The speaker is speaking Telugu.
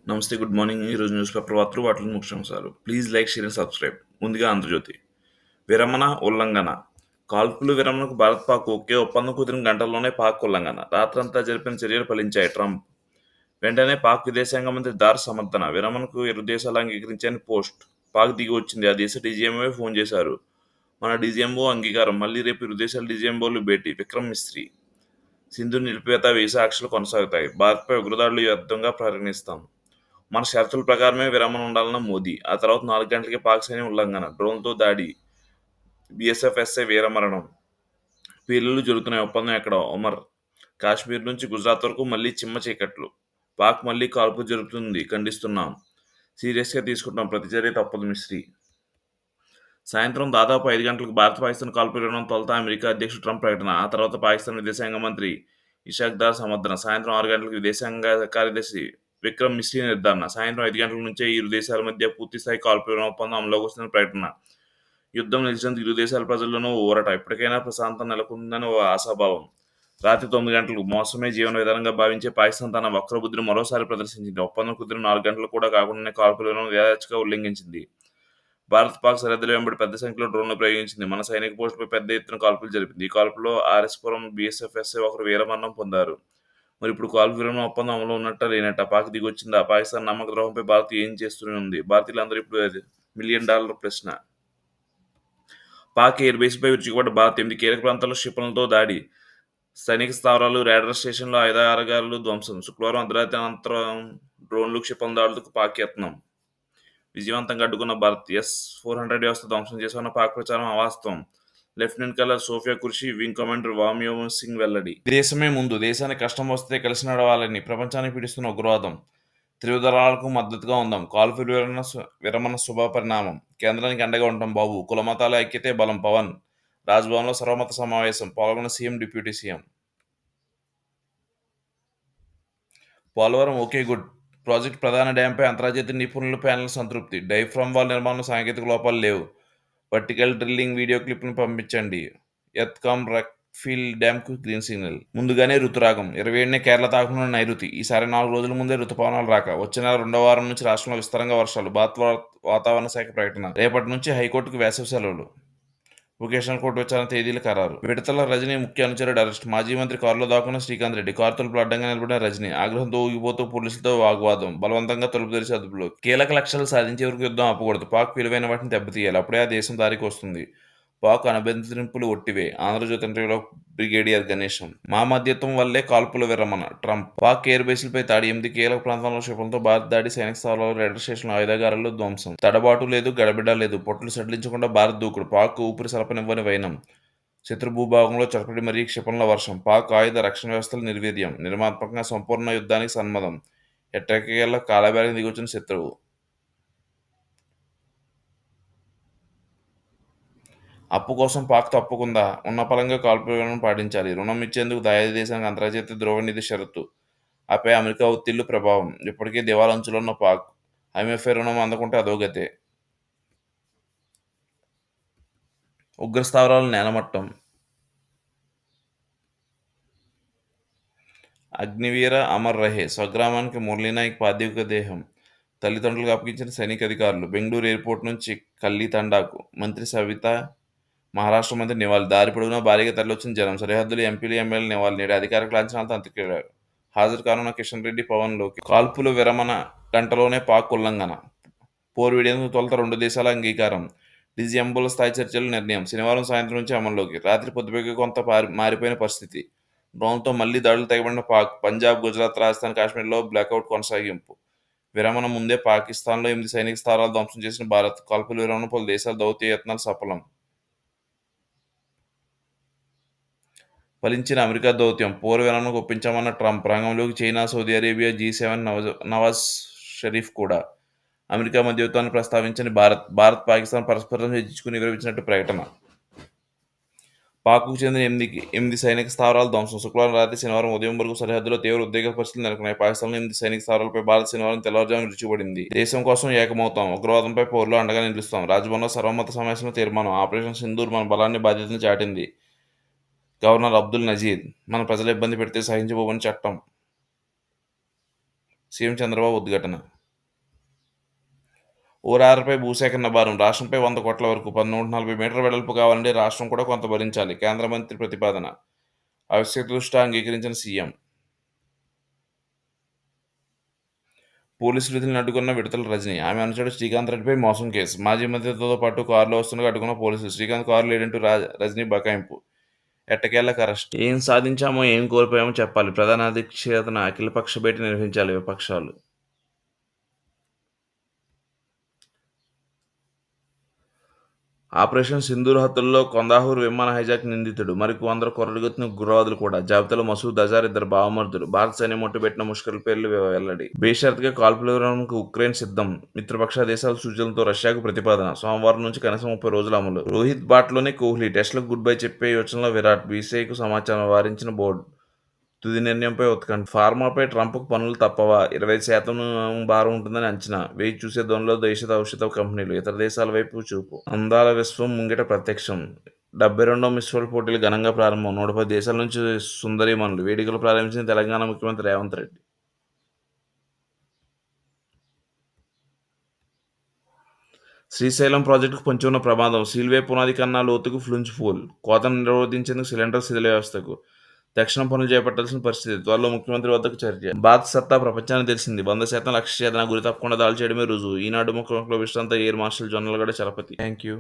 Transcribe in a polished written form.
నమస్తే. Good morning. ఈరోజు న్యూస్ పేపర్ వార్తలు వాటిలో ముఖ్యాంశాలు. Please like, share and subscribe. ముందుగా ఆంధ్రజ్యోతి. విరమణ ఉల్లంఘన. కాల్పులు విరమణకు భారత్ పాక్ ఒకే ఒప్పందం కుదిరిన గంటల్లోనే పాక్ ఉల్లంఘన. రాత్రంతా జరిపిన చర్యలు ఫలించాయి. ట్రంప్ వెంటనే పాక్ విదేశాంగ మంత్రి దార్ సమర్థన. విరమణకు ఇరు దేశాలు అంగీకరించాయని పోస్ట్. పాక్ దిగి వచ్చింది. ఆ దేశ డీజీఎంఓ ఫోన్ చేశారు. మన డీజీఎంఓ అంగీకారం. మళ్లీ రేపు ఇరు దేశాల డీజీఎంఓలు భేటీ. విక్రమ్ మిస్త్రీ. సింధు నిలిపివేత వీసా ఆంక్షలు కొనసాగుతాయి. భారత్పై ఉగ్రదాడులు యుద్ధంగా పరిగణిస్తాం. మన షరతుల ప్రకారమే విరమణ ఉండాలన్న మోదీ. ఆ తర్వాత 4 గంటలకే పాక్ సైన్యం ఉల్లంఘన. డ్రోన్లతో దాడి. బీఎస్ఎఫ్ఎస్ఏ వీరమరణం. పేలుళ్లు జరుగుతున్నాయి. ఒప్పందం ఎక్కడ? ఒమర్. కాశ్మీర్ నుంచి గుజరాత్ వరకు మళ్లీ చిమ్మ చీకట్లు. పాక్ మళ్లీ కాల్పులు జరుపుతుంది. ఖండిస్తున్నాం. సీరియస్గా తీసుకుంటాం. ప్రతి చర్య తప్పదు. మిస్త్రీ. సాయంత్రం దాదాపు 5 గంటలకు భారత్ పాకిస్తాన్ కాల్పులు విరమణ తొలుత అమెరికా అధ్యక్షుడు ట్రంప్ ప్రకటన. ఆ తర్వాత పాకిస్తాన్ విదేశాంగ మంత్రి ఇషాక్ దార్ సమర్థన. సాయంత్రం 6 గంటలకు విదేశాంగ కార్యదర్శి విక్రమ్ మిస్రీ నిర్ధారణ. సాయంత్రం 5 గంటల నుంచే ఇరు దేశాల మధ్య పూర్తిస్థాయి కాల్పుల విరమణ ఒప్పందం అమలులోకి వస్తుందని ప్రకటన. యుద్ధం నిలిచినందుకు ఇరు దేశాల ప్రజల్లోనూ ఊరట. ఇప్పటికైనా ప్రశాంతం నెలకొందని ఓ ఆశాభావం. రాత్రి 9 గంటలకు మోసమే జీవన విధానంగా భావించే పాకిస్తాన్ తన వక్రబుద్ధిని మరోసారి ప్రదర్శించింది. ఒప్పందం కుదిరిన 4 గంటలు కూడా కాకుండానే కాల్పుల విరమణ యథేచ్ఛగా ఉల్లంఘించింది. భారత్ పాక్ సరిహద్దుల వెంబడి పెద్ద సంఖ్యలో డ్రోన్లు ప్రయోగించింది. మన సైనిక పోస్టులపై పెద్ద ఎత్తున కాల్పులు జరిపింది. ఈ కాల్పుల్లో ఆర్ఎస్పురం బీఎస్ఎఫ్ఎస్ఏ ఒకరు వీరమరణం పొందారు. మరి ఇప్పుడు కాల్పు విరమణ ఒప్పందం అమలు ఉన్నట్టా లేనట్టా? పాక్ దిగొచ్చిందా? పాకిస్తాన్ నమ్మక ద్రోహంపై భారత్ ఏం చేస్తూనే ఉంది? భారతీయులందరూ ఇప్పుడు అది $1 మిలియన్ ప్రశ్న. పాక్ ఎయిర్ బేస్పై విరుచుకుపడ్డ భారత్ 8 కీలక ప్రాంతాల్లో క్షిపణులతో దాడి. సైనిక స్థావరాలు, రేడార్ స్టేషన్లు, ఆయుధాగారాలు ధ్వంసం. శుక్రవారం అర్ధరాత్రి అనంతరం డ్రోన్లు, క్షిపణుల దాడులకు పాక్ యత్నం. విజయవంతంగా అడ్డుకున్న భారత్. S-400 వ్యవస్థ ధ్వంసం చేశామన్న పాక్ ప్రచారం అవాస్తవం. Lieutenant colonel Sofia Qureshi, wing commander Vyomika Singh వెల్లడి. దేశమే ముందు, దేశానికి కష్టం వస్తే కలిసి నడవాలని ప్రపంచానికి పీడిస్తున్న ఉగ్రవాదం. త్రివిధ మద్దతుగా ఉందాం. కాల్పుల విరమణ శుభ పరిణామం. కేంద్రానికి అండగా ఉంటాం బాబు. కులమతాల ఐక్యతే బలం. పవన్. రాజ్భవన్లో సర్వమత సమావేశం. పాల్గొన్న CM, deputy CM. Polavaram okay good. Project ప్రధాన డ్యాంపై అంతర్జాతీయ నిపుణుల ప్యానెల్ సంతృప్తి. డైఫ్రమ్ వాల్ నిర్మాణంలో సాంకేతిక లోపాలు లేవు. వర్టికల్ డ్రిల్లింగ్ వీడియో క్లిప్ను పంపించండి. ఎత్కామ్ రక్ఫీల్ డ్యాంకు గ్రీన్ సిగ్నల్. ముందుగానే రుతురాగం. 27నే కేరళ తాకనున్న నైరుతి. ఈసారి 4 రోజుల ముందే రుతుపవనాలు రాక. వచ్చే నెల 2వ వారం నుంచి రాష్ట్రంలో విస్తారంగా వర్షాలు. భారత వాతావరణ శాఖ ప్రకటన. రేపటి నుంచి హైకోర్టుకు వేసవి సెలవులు. వొకేషనల్ కోర్టు విచారణ తేదీలు ఖరారు. విడతల రజనీ ముఖ్య అనుచరుడు అరెస్ట్. మాజీ మంత్రి కారులో దాక్కున్న శ్రీకాంత్ రెడ్డి. కారు తలుపులు అడ్డంగా నిలబడిన రజనీ. ఆగ్రహంతో ఊగిపోతూ పోలీసులతో వాగ్వాదం. బలవంతంగా తలుపు తెరిచి అదుపులో. కీలక లక్ష్యాలు సాధించే వరకు యుద్ధం ఆపకూడదు. పాక్ విలువైన వాటిని దెబ్బతీయాలి. అప్పుడే ఆ దేశం దారికి వస్తుంది. పాక్ అనుబంధింపులు ఒట్టివే. ఆంధ్రజ్యోతి ఇంటర్వ్యూలో బ్రిగేడియర్ గణేశం. మా మధ్యత్వం వల్లే కాల్పుల విరమణ. ట్రంప్. పాక్ ఎయిర్ బేస్లపై దాడి. 8 కీలక ప్రాంతాల్లో క్షిపణులతో భారత్ దాడి. సైనిక స్థావరాలు, రైడర్ స్టేషన్లు, ఆయుధాగారాల్లో ధ్వంసం. తడబాటు లేదు, గడబిడ లేదు. పొట్లు సడలించకుండా భారత్ దూకుడు. పాక్ ఊపిరి సలపనివ్వని వైనం. శత్రు భూభాగంలో చొరబడి మరీ క్షిపణుల వర్షం. పాక్ ఆయుధ రక్షణ వ్యవస్థలు నిర్వీర్యం. నిర్మాణాత్మకంగా సంపూర్ణ యుద్ధానికి సన్నద్ధం. ఎట్టకేళ్ల కాలబేరానికి దిగొచ్చిన శత్రువు. అప్పు కోసం పాక్ తప్పుకుందా? ఉన్న పళంగా కాల్పుల విరమణ పాటించాలి. రుణం ఇచ్చేందుకు దాయాది దేశానికి అంతర్జాతీయ ద్రవ్యనిధి షరతు. ఆపై అమెరికా ఒత్తిళ్లు ప్రభావం. ఇప్పటికే దివాళా ఉన్న పాక్. ఐఎంఎఫ్ రుణం అందకుంటే అధోగతే. ఉగ్రస్థావరాలు నేలమట్టం. అగ్నివీర అమర్ రహే. స్వగ్రామానికి మురళీనాయక్ పార్థివ దేహం. తల్లిదండ్రులకు అప్పగించిన సైనిక అధికారులు. బెంగళూరు ఎయిర్పోర్ట్ నుంచి కల్లితండాకు. మంత్రి సవిత, మహారాష్ట్ర మంత్రి నివాళి. దారి పొడవునా భారీగా తరలివచ్చిన జనం. సరిహద్దులు ఎంపీలు, ఎమ్మెల్యేల నివాళి. నేడు అధికారిక లాంఛనాలతో అంత్యక్రియలు. హాజరు కానున్న కిషన్ రెడ్డి, పవన్, లోకేష్. కాల్పుల విరమణ గంటలోనే పాక్ ఉల్లంఘన. పోరు వీడేందుకు తొలుత 2 దేశాల అంగీకారం. డీజీఎంఓల స్థాయి చర్చలు నిర్ణయం. శనివారం సాయంత్రం నుంచి అమల్లోకి. రాత్రి పొద్దుపోయి కొంత మారిపోయిన పరిస్థితి. డ్రోన్లతో మళ్లీ దాడులు తెగబడిన పాక్. పంజాబ్, గుజరాత్, రాజస్థాన్, కాశ్మీర్లో బ్లాకౌట్ కొనసాగింపు. విరమణ ముందే పాకిస్తాన్లో 8 సైనిక స్థావరాలు ధ్వంసం చేసిన భారత్. కాల్పుల విరమణ పలు దేశాల దౌత్య యత్నాలు సఫలం. ఫలించిన అమెరికా దౌత్యం. పోరు విరమణకు ఒప్పించామన్న ట్రంప్. రంగంలోకి China, Saudi Arabia, G7 Nawaz Sharif కూడా. అమెరికా మధ్యవర్తిత్వాన్ని ప్రస్తావించని భారత్. భారత్, పాకిస్తాన్ పరస్పరం హెచ్చించుకుని విరమించినట్టు ప్రకటన. పాక్కు చెందిన 8 సైనిక స్థావరాలు ధ్వంసం. శుక్రవారం రాత్రి శనివారం ఉదయం వరకు సరిహద్దులో తీవ్ర ఉద్వేగ పరిస్థితులు నెలకొన్నాయి. పాకిస్తాన్లో 8 సైనిక స్థావరాలపై భారత్ శనివారం తెల్లవారుజామున విరుచుకుపడింది. దేశం కోసం ఏకమవుతాం. ఉగ్రవాదంపై పోరులో అండగా నిలుస్తాం. రాజ్భవన్లో సర్వమత సమావేశంలో తీర్మానం. ఆపరేషన్ సింధూర్ మన బలాన్ని, బాధ్యతను చాటింది. గవర్నర్ అబ్దుల్ నజీర్. మన ప్రజల ఇబ్బంది పెడితే సహించబోమని చట్టం. సీఎం చంద్రబాబు ఉద్ఘాటన. ఓఆర్ఆర్‌పై భూసేకరణ భారం రాష్ట్రంపై 100 కోట్ల వరకు 140 మీటర్ల వెడల్పు కావాలంటే రాష్ట్రం కూడా కొంత భరించాలి. కేంద్ర మంత్రి ప్రతిపాదన. ఆవశ్యకత దృష్ట్యా అంగీకరించిన సీఎం. పోలీసు విధులను అడ్డుకున్న విడతల రజని. ఆమె అనుచరుడు శ్రీకాంత్ రెడ్డిపై మోసం కేసు. మాజీ మంత్రితో పాటు కారులో వస్తుండగా అడ్డుకున్న పోలీసులు. శ్రీకాంత్ కారు లేడంటూ రజనీ బకాయింపు. ఎట్టకేలకు అరెస్ట్. ఏం సాధించామో, ఏం కోల్పోయామో చెప్పాలి. ప్రధాన అధిక్షేతన అఖిలపక్ష భేటీ నిర్వహించాలి విపక్షాలు. ఆపరేషన్ సింధూర్ హత్యలో కొందాహూర్ విమాన హైజాక్ నిందితుడు. మరికొందరు కొరడుగట్టిన ఉగ్రవాదులు కూడా. జాబితాలో మసూద్ అజార్, 2 బావమరుదులు. భారత సైన్యం ముట్టబెట్టిన ముష్కరుల పేర్లు వెల్లడి. బేషరతుగా కాల్పుల విరమణకు ఉక్రెయిన్ సిద్ధం. మిత్రపక్ష దేశాల సూచనలతో రష్యాకు ప్రతిపాదన. సోమవారం నుంచి కనీసం 30 రోజుల అమలు. రోహిత్ బాటలోనే కోహ్లీ. టెస్టులకు గుడ్ బై చెప్పే యోచనలో విరాట్. బీసీఐకు సమాచారం వారించిన బోర్డు. తుది నిర్ణయంపై ఉత్కంఠ. ఫార్మాపై ట్రంప్కు పన్నులు తప్పవా? 20% భారం ఉంటుందని అంచనా. వేచి చూసే ధోరణిలో దేశ ఔషధ కంపెనీలు. ఇతర దేశాల వైపు చూపు. అందాల విశ్వం ముంగిట ప్రత్యక్షం. 72వ మిస్ వరల్డ్ పోటీలు ఘనంగా ప్రారంభం. 110 దేశాల నుంచి సుందరీమణులు. వేడుకలు ప్రారంభించిన తెలంగాణ ముఖ్యమంత్రి రేవంత్ రెడ్డి. శ్రీశైలం ప్రాజెక్టుకు పొంచి ఉన్న ప్రమాదం. సీల్వే పునాది కన్నా లోతుకు ఫ్లూంజ్ పూల్. కోతను నిరోధించేందుకు సిలిండర్ శిథిల వ్యవస్థకు. తక్షణ పనులు చేపట్టాల్సిన పరిస్థితి. త్వరలో ముఖ్యమంత్రి వద్దకు చర్య. భారత్ సత్తా ప్రపంచానికి తెలిసింది. 100% లక్ష్య ఛేదన. గురి తప్పకుండా దాడి చేయడమే రుజువు. ఈనాడు ముఖ్యమంత్రిలో విశ్రాంత air marshal Jonnalagadda Chalapathi. Thank you.